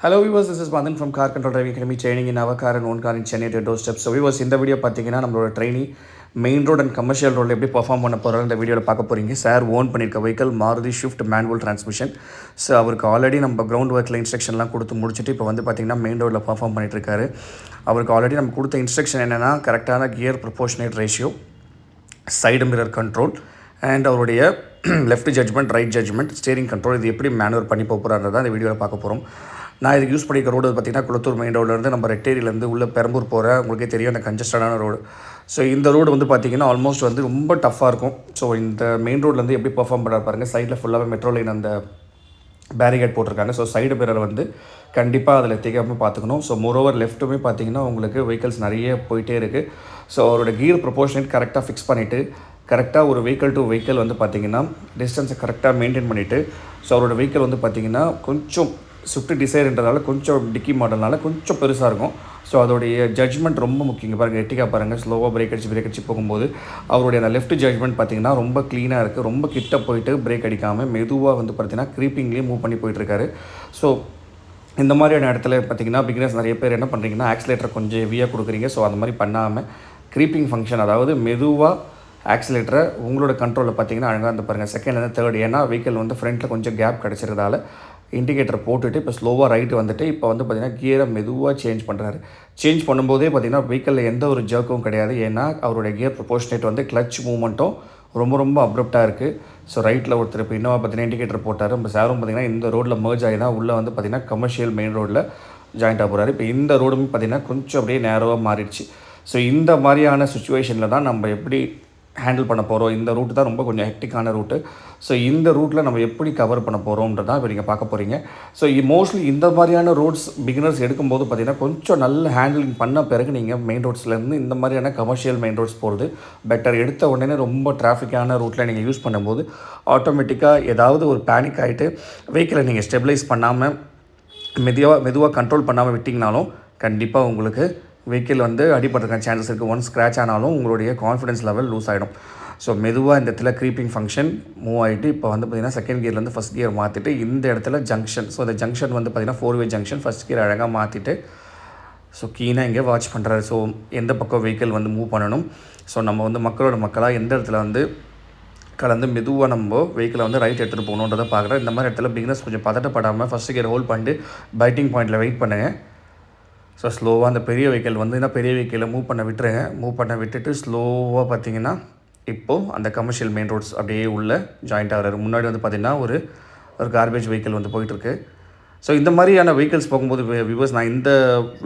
Hello viewers, this is Bandhan from Car Control Driving Academy training in our car and own car in Chennai to doorstep. So viewers, இந்த video பார்த்தீங்கன்னா நம்மளோட trainee main road and commercial ரோடில் எப்படி perform பண்ண போகிறோம் இந்த வீடியோவில் பார்க்க போகிறீங்க. சார் ஓன் பண்ணியிருக்க vehicle Maruti shift manual transmission. So அவருக்கு ஆல்ரெடி நம்ம கிரவுண்ட் ஒர்க்கில் இன்ஸ்ட்ரக்ஷன்லாம் கொடுத்து முடிச்சுட்டு இப்போ வந்து பார்த்திங்கன்னா மெயின் ரோடில் பர்ஃபார்ம் பண்ணிட்டுருக்காரு. அவருக்கு ஆல்ரெடி நம்ம கொடுத்த இன்ஸ்ட்ரக்ஷன் என்னென்னா கரெக்டான gear proportionate ratio, side mirror control and அவருடைய left judgment, right judgment, steering control இது எப்படி மேனுவர் பண்ணி போகிறாருன்றதான் இந்த வீடியோவில் பார்க்க போகிறோம். நான் இதுக்கு யூஸ் பண்ணிக்க ரோடு பார்த்திங்கன்னா குளத்தூர் மெயின் ரோட்லேருந்து நம்ம ரெட்டேரியிலேருந்து உள்ள பெரம்பூர் போகிற உங்களுக்கே தெரியும் அந்த கன்ஜஸ்டடான ரோடு. ஸோ இந்த ரோடு வந்து பார்த்திங்கன்னா ஆல்மோஸ்ட் வந்து ரொம்ப டஃப்பாக இருக்கும். ஸோ இந்த மெயின் ரோட்லேருந்து எப்படி பர்ஃபார்ம் பண்ணுறாரு பாருங்கள். சைடில் ஃபுல்லாகவே மெட்ரோ லைன் அந்த பேரிகேட் போட்டிருக்காங்க. ஸோ சைடு மிரர் வந்து கண்டிப்பாக அதில் தேக்காமல் பார்த்துக்கணும். ஸோ மோரோவர் லெஃப்ட்டுமே பார்த்திங்கன்னா உங்களுக்கு வெஹிக்கல்ஸ் நிறைய போயிட்டே இருக்குது. ஸோ அவரோட கியர் ப்ரொபோர்ஷனேட் கரெக்டாக ஃபிக்ஸ் பண்ணிவிட்டு கரெக்டாக ஒரு வெஹிக்கல் டு வெஹிக்கல் வந்து பார்த்திங்கன்னா டிஸ்டன்ஸை கரெக்டாக மெயின்டைன் பண்ணிவிட்டு, ஸோ அவரோட வெஹிக்கல் வந்து பார்த்திங்கன்னா கொஞ்சம் ஸ்விஃப்ட் டிசைர்ன்றதால கொஞ்சம் டிக்கி மாடல்னால கொஞ்சம் பெருசாக இருக்கும். ஸோ அதோடைய ஜட்ஜ்மெண்ட் ரொம்ப முக்கியம். பாருங்கள், எட்டிக்காக பாருங்கள், ஸ்லோவாக பிரேக் அடிச்சு போகும்போது அவருடைய அந்த லெஃப்ட் ஜட்ஜ்மெண்ட் பார்த்திங்கன்னா ரொம்ப க்ளீனாக இருக்குது. ரொம்ப கிட்ட போயிட்டு பிரேக் அடிக்காமல் மெதுவாக வந்து பார்த்திங்கன்னா க்ரீப்பிங்லேயே மூவ் பண்ணி போயிட்டுருக்காரு. ஸோ இந்த மாதிரியான இடத்துல பார்த்திங்கன்னா பிகினர்ஸ் நிறைய பேர் என்ன பண்ணுறீங்கன்னா ஆக்சிலேட்டர் கொஞ்சம் ஹெவியாக கொடுக்குறீங்க. ஸோ அந்த மாதிரி பண்ணாமல் க்ரீப்பிங் ஃபங்க்ஷன், அதாவது மெதுவாக ஆக்சிலேட்டரை உங்களோட கண்ட்ரோலில் பார்த்திங்கன்னா அழகாக வந்து பாருங்கள் செகண்ட்லேருந்து தேர்ட். ஏன்னா வெஹிக்கல் வந்து ஃப்ரண்ட்டில் கொஞ்சம் கேப் கிடச்சிருந்தால இண்டிகேட்டர் போட்டுட்டு இப்போ ஸ்லோவாக ரைட்டு வந்துட்டு இப்போ வந்து பார்த்திங்கன்னா கியரை மெதுவாக சேஞ்ச் பண்ணுறாரு. சேஞ்ச் பண்ணும்போதே பார்த்திங்கன்னா வெஹிக்கலில் எந்த ஒரு ஜர்க்கும் கிடையாது. ஏன்னா அவருடைய கியர் ப்ரொபோர்ஷனேட் வந்து கிளச் மூவ்மெண்ட்டும் ரொம்ப அப்ரப்டாக இருக்குது. ஸோ ரைட்டில் ஒருத்தர் இப்போ இன்னும் பார்த்திங்கன்னா இண்டிகேட்டர் போட்டார். நம்ம சாரும் பார்த்திங்கன்னா இந்த ரோட்டில் மர்ஜ் ஆகி தான் உள்ளே வந்து பார்த்திங்கன்னா கமர்ஷியல் மெயின் ரோட்டில் ஜாயின்ட் ஆக போகிறாரு. இப்போ இந்த ரோடும் பார்த்திங்கன்னா கொஞ்சம் அப்படியே நேரோவாக மாறிடுச்சு. ஸோ இந்த மாதிரியான சுச்சுவேஷனில் தான் நம்ம எப்படி ஹேண்டில் பண்ண போகிறோம். இந்த ரூட்டு தான் ரொம்ப கொஞ்சம் ஹெக்டிக்கான ரூட்டு. ஸோ இந்த ரூட்டில் நம்ம எப்படி கவர் பண்ண போகிறோம்ன்றதான் இப்போ நீங்கள் பார்க்க போகிறீங்க. ஸோ மோஸ்ட்லி இந்த மாதிரியான ரோட்ஸ் பிகினர்ஸ் எடுக்கும்போது பார்த்திங்கன்னா கொஞ்சம் நல்ல ஹேண்டிலிங் பண்ண பிறகு நீங்கள் மெயின் ரோட்ஸ்லேருந்து இந்த மாதிரியான கமர்ஷியல் மெயின் ரோட்ஸ் போகிறது பெட்டர். எடுத்த உடனே ரொம்ப டிராஃபிக்கான ரூட்டில் நீங்கள் யூஸ் பண்ணும்போது ஆட்டோமேட்டிக்காக ஏதாவது ஒரு பேனிக் ஆகிட்டு வெஹிக்கிளை நீங்கள் ஸ்டெபிலைஸ் பண்ணாமல் மெதுவாக கண்ட்ரோல் பண்ணாமல் விட்டிங்கனாலும் கண்டிப்பாக உங்களுக்கு வெஹிக்கிள் வந்து அடிபடுறதுக்கான சான்சஸ் இருக்குது. ஒன் ஸ்க்ராட்ச் ஆனாலும் உங்களுடைய கான்ஃபிடன்ஸ் லெவல் லூஸ் ஆகிடும். ஸோ மெதுவாக இந்த இடத்துல க்ரீப்பிங் ஃபங்க்ஷன் மூவ் ஆகிட்டு இப்போ வந்து பார்த்திங்கன்னா செகண்ட் கியர்லேருந்து ஃபஸ்ட் கியர் மாற்றிட்டு இந்த இடத்துல ஜங்ஷன். ஸோ அந்த ஜங்ஷன் வந்து பார்த்திங்கன்னா 4-வே ஜங்ஷன். ஃபஸ்ட் கியர் அழகாக மாற்றிட்டு ஸோ கீனாக இங்கே வாட்ச் பண்ணுறாரு. ஸோ எந்த பக்கம் வெஹிக்கிள் வந்து மூவ் பண்ணணும். ஸோ நம்ம வந்து மக்களாக எந்த இடத்துல வந்து கலந்து மெதுவாக நம்ம வெஹிக்கிளை வந்து ரைட் எடுத்துகிட்டு போகணுன்றதை பார்க்குறேன். இந்த மாதிரி இடத்துல பிகினர்ஸ் கொஞ்சம் பதட்டப்படாமல் ஃபஸ்ட் கியர் ஹோல்ட் பண்ணிட்டு பைட்டிங் பாயிண்ட்டில் வெயிட் பண்ணுங்கள். ஸோ ஸ்லோவாக அந்த பெரிய வெஹிக்கிள் வந்து பெரிய வெஹிக்கிளை மூவ் பண்ண விட்டுட்டு ஸ்லோவாக பார்த்திங்கன்னா இப்போது அந்த கமர்ஷியல் மெயின் ரோட்ஸ் அப்படியே உள்ள ஜாயிண்ட் ஆகிறாரு. முன்னாடி வந்து பார்த்திங்கன்னா ஒரு கார்பேஜ் வெஹிக்கிள் வந்து போயிட்டுருக்கு. ஸோ இந்த மாதிரியான வெஹிக்கிள்ஸ் போகும்போது வியூவர்ஸ், நான் இந்த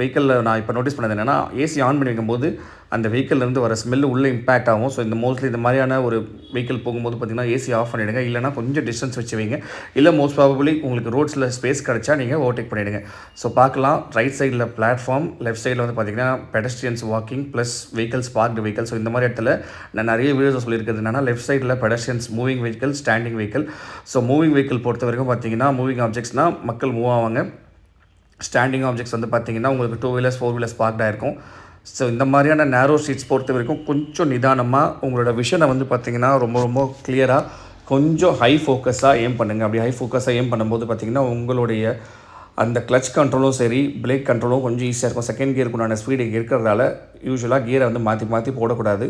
வெஹிக்கிளில் நான் இப்போ நோட்டீஸ் பண்ணது என்னென்னா ஏசி ஆன் பண்ணி வைக்கும்போது அந்த வெஹிக்கிள்லேருந்து வர ஸ்மெல்லு உள்ளே இம்பேக்ட் ஆகும். ஸோ இந்த மோஸ்ட்லி இந்த மாதிரியான ஒரு வெஹிக்கிள் போகும்போது பார்த்திங்கன்னா ஏசி ஆஃப் பண்ணிவிடுங்க. இல்லைனா கொஞ்சம் டிஸ்டன்ஸ் வச்சு வைங்க. இல்லை மோஸ்ட் ப்ராபபிளி உங்களுக்கு ரோட்ஸில் ஸ்பேஸ் கிடச்சா நீங்கள் ஓவர்டேக் பண்ணிவிடுங்க. ஸோ பார்க்கலாம், ரைட் சைடில் பிளாட்ஃபார்ம், லெஃப்ட் சைடில் வந்து பார்த்திங்கன்னா pedestrians walking plus vehicles parked vehicle. So இந்த மாதிரி இடத்துல நான் நிறைய வீடியோஸ் சொல்லியிருக்கிறது என்னென்னா லெஃப்ட் சைடில் pedestrians moving vehicle, standing vehicle. So moving vehicle பொறுத்த வரைக்கும் பார்த்திங்கன்னா மூவிங் ஆப்ஜெக்ட்ஸ்னால் மக்கள் மூவ் ஆவாங்க. ஸ்டாண்டிங் ஆப்ஜெக்ட்ஸ் வந்து பார்த்திங்கன்னா உங்களுக்கு 2 வீலர்ஸ் 4 வீலர்ஸ் பார்க்டாக இருக்கும். ஸோ இந்த மாதிரியான நேரோ ஸ்ட்ரீட்ஸ் பொறுத்த வரைக்கும் கொஞ்சம் நிதானமாக உங்களோட விஷனை வந்து பார்த்திங்கன்னா ரொம்ப கிளியராக கொஞ்சம் ஹை ஃபோக்கஸாக ஏம் பண்ணுங்கள். அப்படி ஹை ஃபோக்கஸாக ஏம் பண்ணும்போது பார்த்திங்கன்னா உங்களுடைய அந்த கிளச் கண்ட்ரோலும் சரி, பிரேக் கண்ட்ரோலும் கொஞ்சம் ஈஸியாக இருக்கும். செகண்ட் கியருக்குண்டான ஸ்பீடு இருக்கிறதால யூஸ்வலாக கியரை வந்து மாற்றி போடக்கூடாது.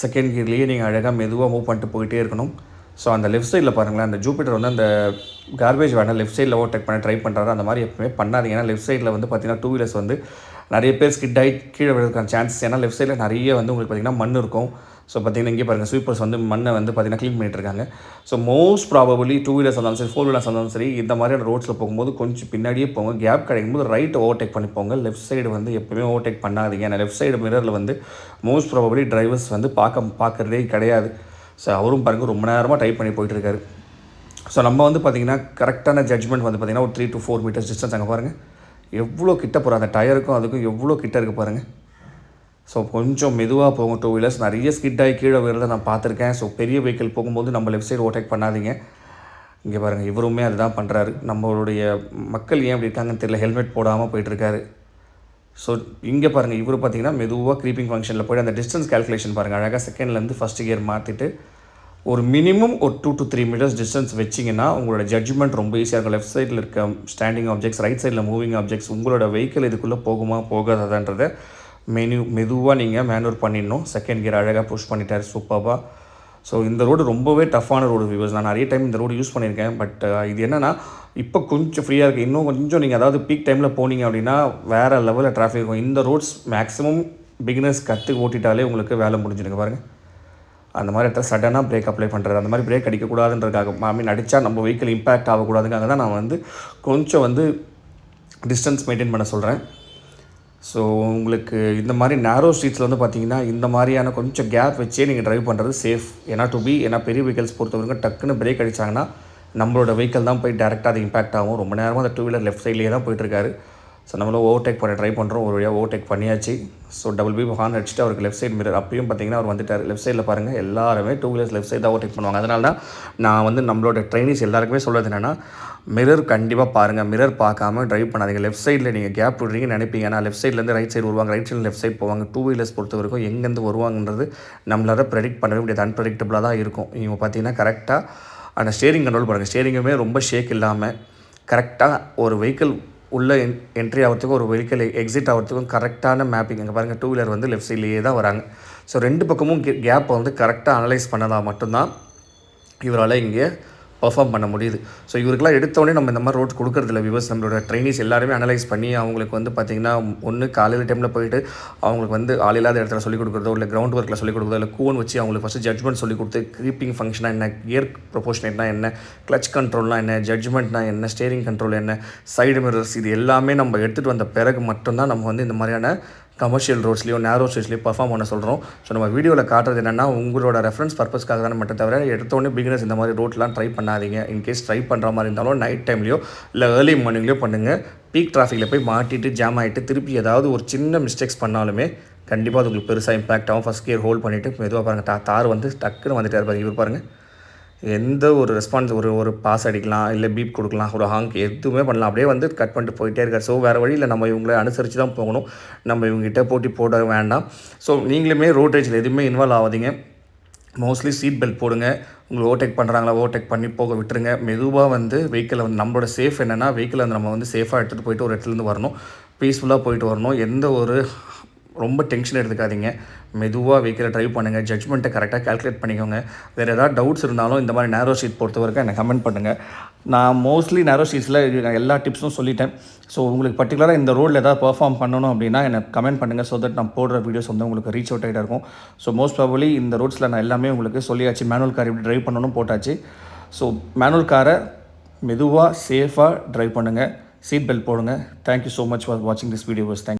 செகண்ட் கியர்லேயே நீங்கள் அழகாக மெதுவாக மூவ் பண்ணிட்டு போயிட்டே இருக்கணும். ஸோ அந்த லெஃப்ட் சைடில் பாருங்களேன், அந்த ஜூபிட்டர் வந்து அந்த கார்பேஜ் வேனை லெஃப்ட் சைடில் ஓவர்டேக் பண்ண ட்ரை பண்ணுறாரு. அந்த மாதிரி எப்பவுமே பண்ணாதீங்க. ஏன்னா லெஃப்ட் சைடில் வந்து பார்த்திங்கன்னா 2 வீலர்ஸ் வந்து நிறைய பேர் ஸ்கிட் ஆகி கீழே விழுறதுக்கான சான்சஸ். ஏன்னா லெஃப்ட் சைடில் நிறைய வந்து உங்களுக்கு பார்த்திங்கன்னா மண் இருக்கும். ஸோ பார்த்திங்கன்னா இங்கே பாருங்கள், ஸ்வீப்பர்ஸ் வந்து மண்ணை வந்து பார்த்திங்கன்னா க்ளீன் பண்ணிட்டு இருக்காங்க. ஸோ மோஸ்ட் ப்ராபபிளி 2 வீலர்ஸ் இருந்தாலும் சரி, 4 வீலர்ஸ் இருந்தாலும் சரி, இந்த மாதிரியான ரோட்ஸில் போகும்போது கொஞ்சம் பின்னாடியே போங்க. கேப் கிடைக்கும் போது ரைட் ஓவர்டேக் பண்ணி போங்க. லெஃப்ட் சைடு வந்து எப்போவுமே ஓவர்டேக் பண்ணாதீங்க. ஏன்னா லெஃப்ட் சைடு மிரரில் வந்து மோஸ்ட் ப்ராபபிளி டிரைவர்ஸ் வந்து பார்க்குறதே கிடையாது. ஸோ அவரும் பாருங்கள் ரொம்ப நேரமாக டைப் பண்ணி போயிட்டுருக்காரு. ஸோ நம்ம வந்து பார்த்திங்கன்னா கரெக்டான ஜட்ஜ்மெண்ட் வந்து பார்த்திங்கன்னா ஒரு 3 to 4 மீட்டர்ஸ் டிஸ்டன்ஸ். அங்கே பாருங்கள் எவ்வளோ கிட்ட போகிற அந்த டயருக்கும் அதுக்கும் எவ்வளோ கிட்ட இருக்குது பாருங்கள். ஸோ கொஞ்சம் மெதுவாக போகும். 2 வீலர்ஸ் நிறைய ஸ்கிட் ஆகி கீழே விழுறதை நான் பார்த்துருக்கேன். ஸோ பெரிய வெஹிக்கிள் போகும்போது நம்ம லெஃப்ட் சைடு ஓவர்டேக் பண்ணாதீங்க. இங்கே பாருங்கள், இவருமே அதுதான் பண்ணுறாரு. நம்மளுடைய மக்கள் ஏன் அப்படி இருக்காங்கன்னு தெரியல, ஹெல்மெட் போடாமல் போயிட்டுருக்காரு. ஸோ இங்கே பாருங்கள், இவர் பார்த்திங்கன்னா மெதுவாக க்ரீப்பிங் ஃபங்க்ஷனில் போய்ட்டு அந்த டிஸ்டன்ஸ் கேல்குலேஷன் பாருங்கள். அழகாக செகண்ட்லேருந்து ஃபஸ்ட் கியர் மாற்றிட்டு ஒரு மினிமம் ஒரு 2 to 3 மீட்டர்ஸ் டிஸ்டன்ஸ் வச்சிங்கன்னா உங்களோட ஜட்ஜ்மெண்ட் ரொம்ப ஈஸியாக இருக்கும். லெஃப்ட் சைடில் இருக்க ஸ்டாண்டிங் ஆப்ஜெக்ட்ஸ், ரைட் சைடில் மூவிங் ஆப்ஜெக்ட்ஸ், உங்களோட வெஹிக்கிள் இதுக்குள்ளே போகுமா போகாதன்றதை மெதுவாக நீங்கள் மேனுவர் பண்ணிடணும். செகண்ட் கியர் அழகாக புஷ் பண்ணிட்டார் சூப்பராக. ஸோ இந்த ரோடு ரொம்பவே டஃப்பான ரோடு வியூவர்ஸ். நான் நிறைய டைம் இந்த ரோடு யூஸ் பண்ணியிருக்கேன். பட் இது என்னென்னா இப்போ கொஞ்சம் ஃப்ரீயாக இருக்குது. இன்னும் கொஞ்சம் நீங்கள் அதாவது பீக் டைமில் போனீங்க அப்படின்னா வேறு லெவலில் டிராஃபிக் இருக்கும். இந்த ரோட்ஸ் மேக்ஸிமம் பிகினர்ஸ் ஓட்டிட்டாலே உங்களுக்கு வேலை முடிஞ்சிருங்க பாருங்கள். அந்த மாதிரி இடத்துல சடனாக பிரேக் அப்ளை பண்ணுறது, அந்த மாதிரி பிரேக் அடிக்கக்கூடாதுன்றதுக்காக அடித்தா நம்ம வெஹிக்கிள் இம்பேக்ட் ஆகக்கூடாதுக்காக தான் நான் கொஞ்சம் டிஸ்டன்ஸ் மெயின்டைன் பண்ண சொல்கிறேன். ஸோ உங்களுக்கு இந்த மாதிரி நேரோ ஸ்ட்ரீட்ஸில் பார்த்திங்கன்னா இந்த மாதிரியான கொஞ்சம் கேப் வச்சே நீங்கள் ட்ரைவ் பண்ணுறது சேஃப். ஏன்னா பெரிய வெஹிக்கல்ஸ் பொறுத்தவரைக்கும் டக்குன்னு பிரேக் அடித்தாங்கன்னா நம்மளோட வெஹிக்கிள் தான் போய் டேரெக்டாக அது இம்பாக்ட் ஆகும். ரொம்ப நேரமாக அந்த 2 வீலர் லெஃப்ட் சைட்லேயே தான் போயிட்டுருக்காரு. ஸோ நம்மளும் ஓவர்டேக் பண்ண ட்ரை பண்ணுறோம். ஒரு வழியாக ஓவர்டேக் பண்ணியாச்சு. ஸோ டபுள் பீப் ஹார்ன் அடிச்சுட்டு அவருக்கு லெஃப்ட் சைடு மிரர் அப்பயும் பார்த்தீங்கன்னா அவர் வந்துட்டார். லெஃப்ட் சைடில் பாருங்கள், எல்லாருமே 2 வீலர்ஸ் லெஃப்ட் சைடு தான் ஓவர்டேக் பண்ணுவாங்க. அதனால தான் நான் நம்மளோட ட்ரைனிஸ் எல்லாருக்குமே சொல்கிறது என்னென்னா, மிரர் கண்டிப்பாக பாருங்கள். மிரர் பார்க்காம ட்ரைவ் பண்ணாதீங்க. லெஃப்ட் சைடில் நீங்கள் கேப் விடுறீங்கன்னு நினைப்பீங்க. ஏன்னா லெஃப்ட் சைட்லேருந்து ரைட் சைடு வருவாங்க, ரைட் சைடில் லெஃப்ட் சைடு போவாங்க. 2 வீலர்ஸ் பொறுத்த வரைக்கும் எங்கேருந்து வருவாங்கன்றது நம்மளால் ப்ரெடிக்ட் பண்ணவே முடியாது. அன்ப்ரெடிக்டபுளாக தான் இருக்கும். இவங்க பார்த்தீங்கன்னா கரெக்டாக அந்த ஸ்டேரிங் கண்ட்ரோல் பண்ணுங்கள். ஸ்டேரிங்குமே ரொம்ப ஷேக் இல்லாமல் கரெக்டாக ஒரு வெஹிக்கிள் உள்ளே என்ட்ரி ஆகிறதுக்கும் ஒரு வெஹிக்கிள் எக்ஸிட் ஆகிறதுக்கும் கரெக்டான மேப்பிங். இங்கே பாருங்கள், 2 வீலர் லெஃப்ட் சைட்லேயே தான் வராங்க. ஸோ 2 பக்கமும் கேப்பை கரெக்டாக அனலைஸ் பண்ணதாக மட்டும்தான் இவரால் இங்கே பர்ஃபார்ம் பண்ண முடியுது. ஸோ இவருக்கெல்லாம் எடுத்தோடனே நம்ம இந்த மாதிரி ரோட்ஸ் கொடுக்குறதில்ல வியூவர்ஸ். நம்மளோட ட்ரைனிஸ் எல்லாருமே அனலைஸ் பண்ணி அவங்களுக்கு பார்த்திங்கன்னா ஒன்று காலையில் டைமில் போயிட்டு அவங்களுக்கு ஆள் இல்லாத இடத்துல சொல்லிக் கொடுக்குறதோ, இல்லை கிரவுண்ட் ஒர்க்கில் சொல்லிக் கொடுக்குறதோ, இல்லை கூன் வச்சு அவங்களுக்கு ஃபஸ்ட்டு ஜட்ஜ்மெண்ட் சொல்லிக் கொடுத்து க்ரீப்பிங் ஃபங்க்ஷனாக என்ன, கியர் ப்ரொபோஷனேட்னா என்ன, கிளச் கண்ட்ரோல்னால் என்ன, ஜட்ஜ்மெண்ட்னா என்ன, ஸ்டேரிங் கண்ட்ரோல் என்ன, சைடு மிரர்ஸ், இது எல்லாமே நம்ம எடுத்துகிட்டு வந்த பிறகு மட்டும்தான் நம்ம இந்த மாதிரியான கமர்ஷியல் ரோட்ஸ்லையோ நேரோ ஸ்ட்ரீட்ஸ்லையோ பர்ஃபார்ம் பண்ண சொல்கிறோம். ஸோ நம்ம வீடியோவில் காட்டுறது என்னென்னா உங்களோட ரெஃபரன்ஸ் பர்பஸ்க்காக தானே மட்டும் தவிர எடுத்தோடனே பிகினர்ஸ் இந்த மாதிரி ரோட்லாம் ட்ரை பண்ணாதீங்க. இன்கேஸ் ட்ரை பண்ணுற மாதிரி இருந்தாலும் நைட் டைம்லையோ இல்லை ஏர்லி மார்னிங்லையோ பண்ணுங்கள். பீக் டிராஃபிக்கில் போய் மாட்டிட்டு ஜாம் ஆகிட்டு திருப்பி ஏதாவது ஒரு சின்ன மிஸ்டேக்ஸ் பண்ணாலுமே கண்டிப்பாக அது உங்களுக்கு பெருசாக இம்பாக்ட் ஆகும். ஃபஸ்ட் கியர் ஹோல்ட் பண்ணிவிட்டு மெதுவாக பாருங்கள், தார் டக்குன்னு வந்துட்டார் பாருங்கள். இவர் பாருங்கள், எந்த ஒரு ரெஸ்பான்ஸ் ஒரு பாஸ் அடிக்கலாம், இல்லை பீப் கொடுக்கலாம், ஒரு ஹாங்க் எதுவுமே பண்ணலாம். அப்படியே கட் பண்ணிட்டு போயிட்டே இருக்கார். ஸோ வேறு வழியில் நம்ம இவங்களை அனுசரித்து தான் போகணும். நம்ம இவங்ககிட்ட போட்டி போட வேண்டாம். ஸோ நீங்களுமே ரோட் ரேஜில் எதுவுமே இன்வால்வ் ஆகாதீங்க. மோஸ்ட்லி சீட் பெல்ட் போடுங்க. உங்களுக்கு ஓவர்டேக் பண்ணுறாங்களா ஓவர்டேக் பண்ணி போக விட்டுருங்க. மெதுவாக வெஹிக்கிளை நம்மளோட சேஃப் என்னென்னா வெஹிக்கிளை நம்ம சேஃபாக எடுத்துகிட்டு போயிட்டு ஒரு இடத்துலேருந்து வரணும், பீஸ்ஃபுல்லாக போயிட்டு வரணும். எந்த ஒரு ரொம்ப டென்ஷன் எடுத்துக்காதீங்க. மெதுவாக வெஹிக்கிளை ட்ரைவ் பண்ணுங்கள். ஜட்ஜ்மெண்ட்டை கரெக்டாக கால்குலேட் பண்ணிக்கோங்க. வேறு ஏதாவது டவுட்ஸ் இருந்தாலும் இந்த மாதிரி நேரோ ஸ்ட்ரீட் பொறுத்த வரைக்கும் எனக்கு கமெண்ட் பண்ணுங்கள். நான் மோஸ்ட்லி நேரோ ஸ்ட்ரீட்ஸில் நான் எல்லா டிப்ஸும் சொல்லிட்டேன். ஸோ உங்களுக்கு பர்டிகுலராக இந்த ரோடில் ஏதாவது பர்ஃபார்ம் பண்ணணும் அப்படின்னா எனக்கு கமெண்ட் பண்ணுங்கள். ஸோ தட் நான் போடுற வீடியோஸ் உங்களுக்கு ரீச் அவுட் ஆகிட்டா இருக்கும். ஸோ மோஸ்ட் ப்ராபபிலி இந்த ரோட்ஸில் நான் எல்லாமே உங்களுக்கு சொல்லியாச்சு. மேனுவல் கார் எப்படி ட்ரைவ் பண்ணணும் போட்டாச்சு. ஸோ மேனுவல் காரை மெதுவாக சேஃபாக ட்ரைவ் பண்ணுங்கள். சீட் பெல்ட் போடுங்க. தேங்க்யூ ஸோ மச் ஃபார் வாட்சிங் திஸ் வீடியோஸ். தேங்க்யூ.